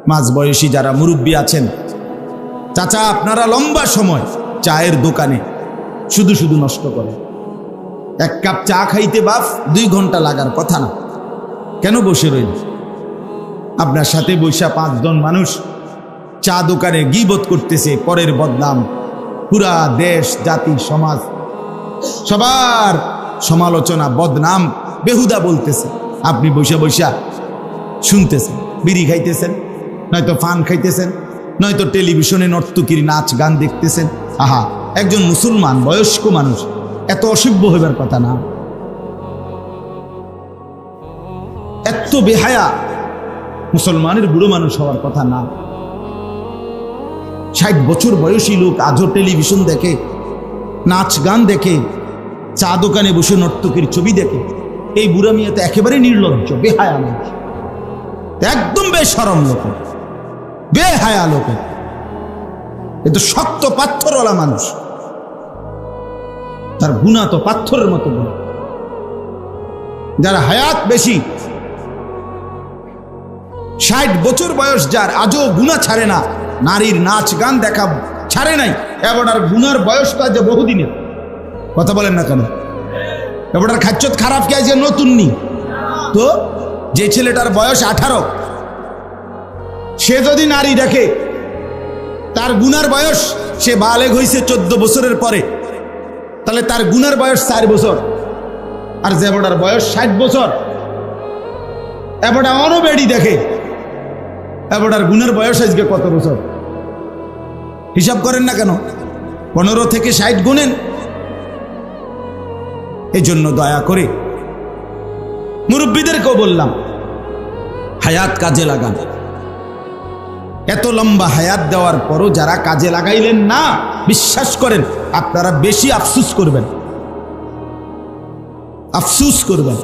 মাঝবয়সী যারা মুরব্বী আছেন, চাচা আপনারা লম্বা সময় চায়ের দোকানে শুধু শুধু নষ্ট করেন। এক কাপ চা খাইতে বাপ 2 ঘন্টা লাগার কথা না, কেন বসে রইল? আপনার সাথে বৈশা 5 জন মানুষ চা দোকানে গীবত করতেছে, পরের বদনাম, পুরা দেশ জাতি সমাজ সবার সমালোচনা বদনাম বেহুদা বলতেছে, আপনি বৈশা বৈশা শুনতেছেন, বিড়ি খাইতেছেন, নয়তো পান খাইতেছেন, নয়তো টেলিভিশনে নর্তকীর নাচ গান দেখতেছেন। আহা, একজন মুসলমান বয়স্ক মানুষ এত অসভ্য হইবার কথা না, এত বেহায়া মুসলমানের বুড়ো মানুষ হওয়ার কথা না। 60 বছর বয়সী লোক আজও টেলিভিশন দেখে, নাচ গান দেখে, চা দোকানে বসে নর্তকীর ছবি দেখে। এই বুড়া মিয়া তো একেবারে নির্লজ্জ, বেহায়া মানুষ, একদম বেশরম লোক, বেহায়া লোক, এ তো শক্ত পাথরওয়ালা মানুষ, তার গুনাহ তো পাথরের মতো গুনাহ। যারা হায়াত বেশি, 60 বছর বয়স যার, আজও গুনাহ ছাড়ে না, নারীর নাচ গান দেখা ছাড়ে নাই, এবার গুনার বয়স তো আজ বহুদিনের। কথা বলেন না কেন? এবার খাচ্চত খারাপ কে যে নতুন নি তো, যে ছেলেটার বয়স 18, সে যদি নারী দেখে, তার গুনার বয়স, সে বালেগ হয়েছে 14 বছরের পরে, তাহলে তার গুনার বয়স 4 বছর। আর যে এবার বয়স 60 বছর, এবার অনও বেড়ি দেখে, এবার গুনার বয়স আজকে কত বছর? হিসাব করেন না কেন? 15 থেকে 60 গুনেন। এই জন্য দয়া করে মুরব্বীদেরকেও বললাম, হায়াত কাজে লাগান। এত লম্বা হায়াত দেওয়ার পরও যারা কাজে লাগাইলেন না, বিশ্বাস করেন আপনারা বেশি আফসোস করবেন, আফসোস করবেন।